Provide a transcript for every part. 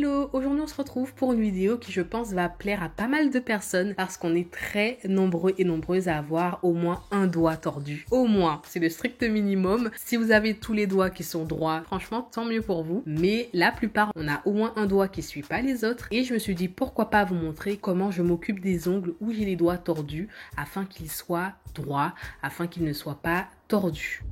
Hello, aujourd'hui on se retrouve pour une vidéo qui je pense va plaire à pas mal de personnes parce qu'on est très nombreux et nombreuses à avoir au moins un doigt tordu. Au moins, c'est le strict minimum. Si vous avez tous les doigts qui sont droits, franchement tant mieux pour vous. Mais la plupart, on a au moins un doigt qui suit pas les autres et je me suis dit pourquoi pas vous montrer comment je m'occupe des ongles où j'ai les doigts tordus afin qu'ils soient droits, afin qu'ils ne soient pas tordus.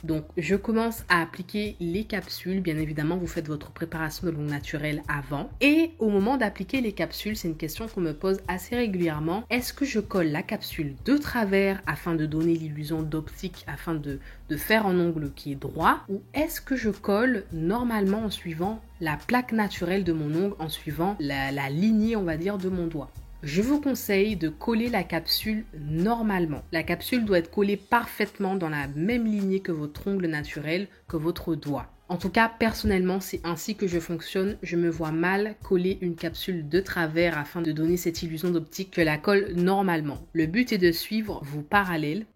Donc, je commence à appliquer les capsules. Bien évidemment, vous faites votre préparation de l'ongle naturel avant. Et au moment d'appliquer les capsules, c'est une question qu'on me pose assez régulièrement. Est-ce que je colle la capsule de travers afin de donner l'illusion d'optique, afin de faire un ongle qui est droit? Ou est-ce que je colle normalement en suivant la plaque naturelle de mon ongle, en suivant la lignée, on va dire, de mon doigt? Je vous conseille de coller la capsule normalement. La capsule doit être collée parfaitement dans la même lignée que votre ongle naturel, que votre doigt. En tout cas, personnellement, c'est ainsi que je fonctionne. Je me vois mal coller une capsule de travers afin de donner cette illusion d'optique que la colle normalement. Le but est de suivre vos parallèles.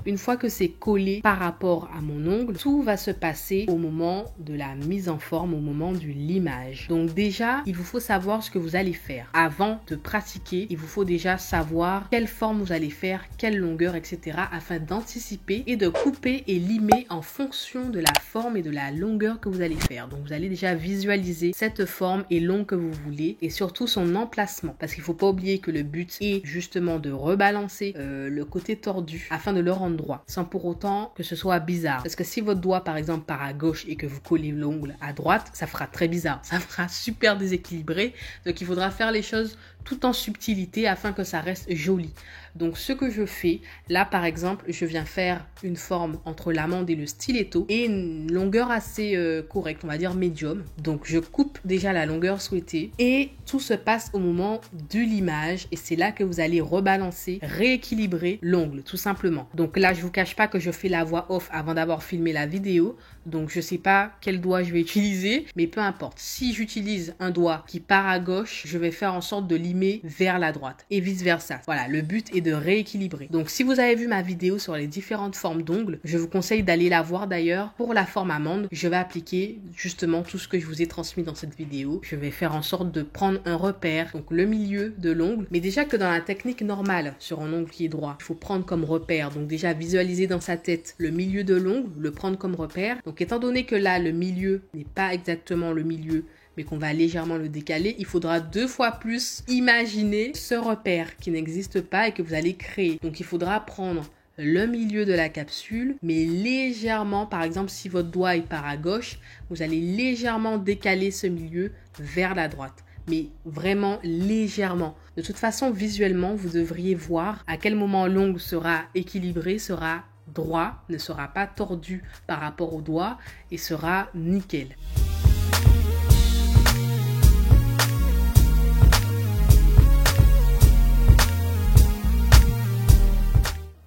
Une fois que c'est collé par rapport à mon ongle, tout va se passer au moment de la mise en forme, au moment du limage. Donc déjà, il vous faut savoir ce que vous allez faire. Avant de pratiquer, il vous faut déjà savoir quelle forme vous allez faire, quelle longueur, etc. afin d'anticiper et de couper et limer en fonction de la forme et de la longueur que vous allez faire. Donc vous allez déjà visualiser cette forme et l'ongle que vous voulez et surtout son emplacement. Parce qu'il ne faut pas oublier que le but est justement de rebalancer le côté tordu afin de le rendre droit, sans pour autant que ce soit bizarre. Parce que si votre doigt, par exemple, part à gauche et que vous collez l'ongle à droite, ça fera très bizarre. Ça fera super déséquilibré. Donc, il faudra faire les choses tout en subtilité afin que ça reste joli. Donc, ce que je fais, là, par exemple, je viens faire une forme entre l'amande et le stiletto et une longueur assez correcte, on va dire médium. Donc, je coupe déjà la longueur souhaitée et tout se passe au moment du limage et c'est là que vous allez rebalancer, rééquilibrer l'ongle, tout simplement. Donc là, je vous cache pas que je fais la voix off avant d'avoir filmé la vidéo. Donc, je sais pas quel doigt je vais utiliser, mais peu importe. Si j'utilise un doigt qui part à gauche, je vais faire en sorte de limer vers la droite et vice versa. Voilà, le but est de rééquilibrer. Donc, si vous avez vu ma vidéo sur les différentes formes d'ongles, je vous conseille d'aller la voir d'ailleurs. Pour la forme amande, je vais appliquer justement tout ce que je vous ai transmis dans cette vidéo. Je vais faire en sorte de prendre un repère, donc le milieu de l'ongle. Mais déjà que dans la technique normale, sur un ongle qui est droit, il faut prendre comme repère. Donc déjà visualiser dans sa tête le milieu de l'ongle, le prendre comme repère. Donc étant donné que là, le milieu n'est pas exactement le milieu, mais qu'on va légèrement le décaler, il faudra 2 fois plus imaginer ce repère qui n'existe pas et que vous allez créer. Donc il faudra prendre le milieu de la capsule, mais légèrement, par exemple, si votre doigt il part à gauche, vous allez légèrement décaler ce milieu vers la droite. Mais vraiment légèrement. De toute façon, visuellement, vous devriez voir à quel moment l'ongle sera équilibré, sera droit, ne sera pas tordu par rapport au doigt et sera nickel.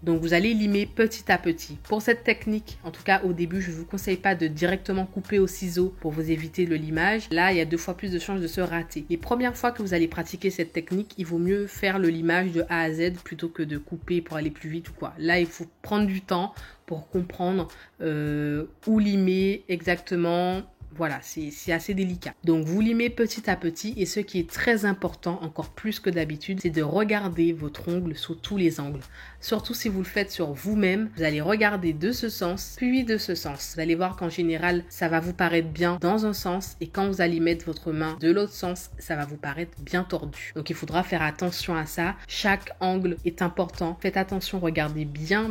Donc vous allez limer petit à petit. Pour cette technique, en tout cas au début, je ne vous conseille pas de directement couper au ciseau pour vous éviter le limage. Là, il y a 2 fois plus de chances de se rater. Les premières fois que vous allez pratiquer cette technique, il vaut mieux faire le limage de A à Z plutôt que de couper pour aller plus vite ou quoi. Là, il faut prendre du temps pour comprendre où limer exactement. Voilà, c'est assez délicat. Donc, vous limez petit à petit et ce qui est très important, encore plus que d'habitude, c'est de regarder votre ongle sous tous les angles. Surtout si vous le faites sur vous-même, vous allez regarder de ce sens, puis de ce sens. Vous allez voir qu'en général, ça va vous paraître bien dans un sens et quand vous allez mettre votre main de l'autre sens, ça va vous paraître bien tordu. Donc, il faudra faire attention à ça. Chaque angle est important. Faites attention, regardez bien.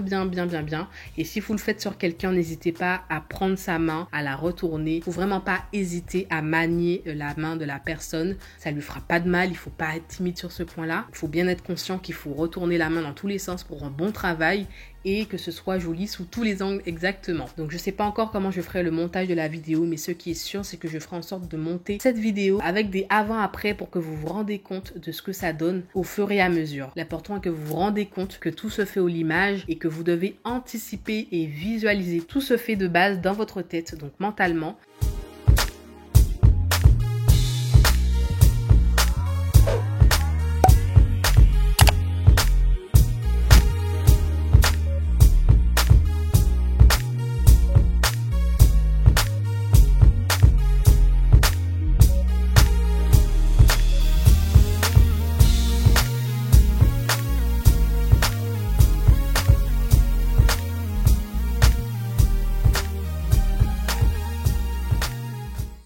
Et si vous le faites sur quelqu'un, n'hésitez pas à prendre sa main, à la retourner. Il faut vraiment pas hésiter à manier la main de la personne. Ça lui fera pas de mal. Il faut pas être timide sur ce point-là. Il faut bien être conscient qu'il faut retourner la main dans tous les sens pour un bon travail et que ce soit joli sous tous les angles exactement. Donc je sais pas encore comment je ferai le montage de la vidéo, mais ce qui est sûr, c'est que je ferai en sorte de monter cette vidéo avec des avant-après pour que vous vous rendez compte de ce que ça donne au fur et à mesure. L'important est que vous vous rendez compte que tout se fait au limage et que vous devez anticiper et visualiser. Tout se fait de base dans votre tête, donc mentalement.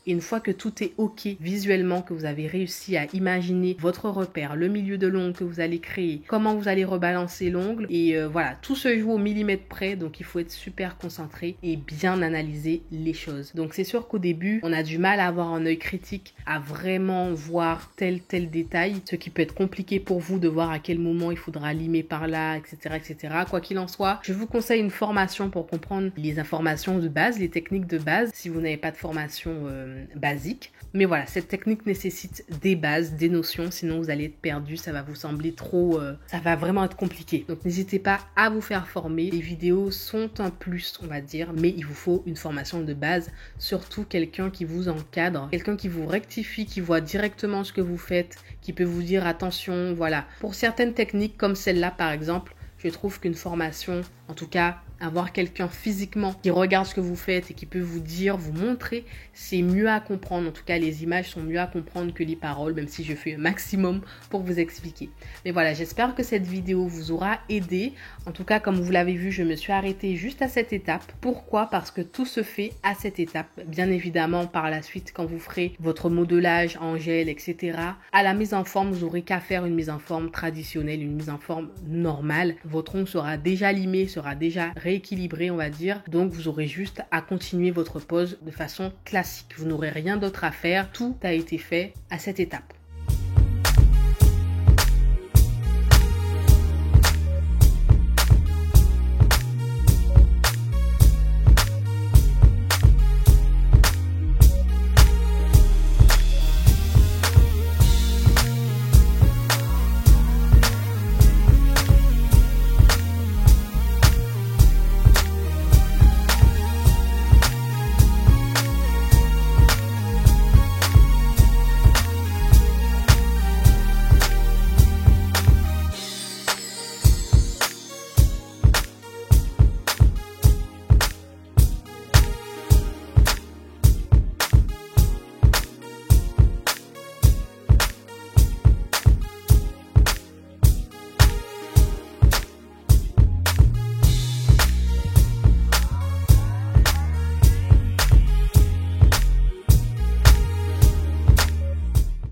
Et une fois que tout est ok visuellement, que vous avez réussi à imaginer votre repère, le milieu de l'ongle que vous allez créer, comment vous allez rebalancer l'ongle, et voilà, tout se joue au millimètre près, donc il faut être super concentré et bien analyser les choses. Donc c'est sûr qu'au début, on a du mal à avoir un œil critique, à vraiment voir tel détail, ce qui peut être compliqué pour vous de voir à quel moment il faudra limer par là, etc. etc. Quoi qu'il en soit, je vous conseille une formation pour comprendre les informations de base, les techniques de base, si vous n'avez pas de formation basique. Mais voilà, cette technique nécessite des bases, des notions, sinon vous allez être perdu, ça va vous sembler trop... ça va vraiment être compliqué. Donc n'hésitez pas à vous faire former. Les vidéos sont un plus, on va dire, mais il vous faut une formation de base, surtout quelqu'un qui vous encadre, quelqu'un qui vous rectifie, qui voit directement ce que vous faites, qui peut vous dire attention, voilà. Pour certaines techniques comme celle-là par exemple, je trouve qu'une formation, en tout cas, avoir quelqu'un physiquement qui regarde ce que vous faites et qui peut vous dire, vous montrer, c'est mieux à comprendre. En tout cas, les images sont mieux à comprendre que les paroles, même si je fais un maximum pour vous expliquer. Mais voilà, j'espère que cette vidéo vous aura aidé. En tout cas, comme vous l'avez vu, je me suis arrêtée juste à cette étape. Pourquoi? Parce que tout se fait à cette étape. Bien évidemment, par la suite, quand vous ferez votre modelage en gel, etc., à la mise en forme, vous n'aurez qu'à faire une mise en forme traditionnelle, une mise en forme normale. Votre ongle sera déjà limé, sera déjà rééquilibré, on va dire. Donc, vous aurez juste à continuer votre pose de façon classique. Vous n'aurez rien d'autre à faire. Tout a été fait à cette étape.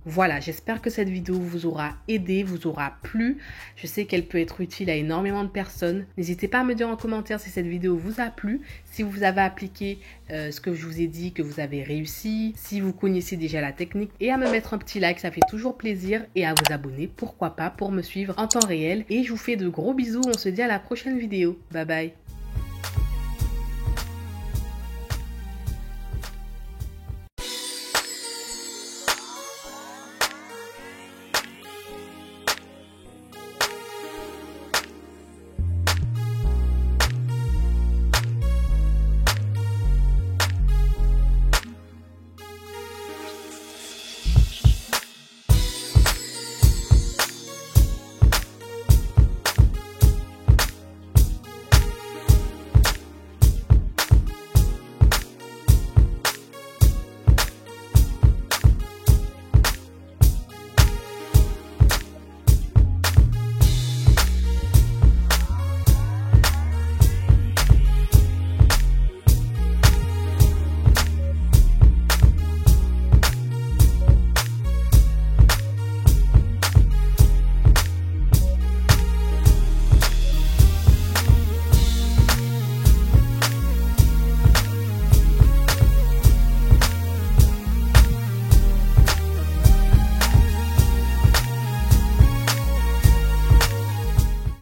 Voilà, j'espère que cette vidéo vous aura aidé, vous aura plu. Je sais qu'elle peut être utile à énormément de personnes. N'hésitez pas à me dire en commentaire si cette vidéo vous a plu, si vous avez appliqué ce que je vous ai dit, que vous avez réussi, si vous connaissez déjà la technique, et à me mettre un petit like, ça fait toujours plaisir, et à vous abonner, pourquoi pas, pour me suivre en temps réel. Et je vous fais de gros bisous, on se dit à la prochaine vidéo. Bye bye.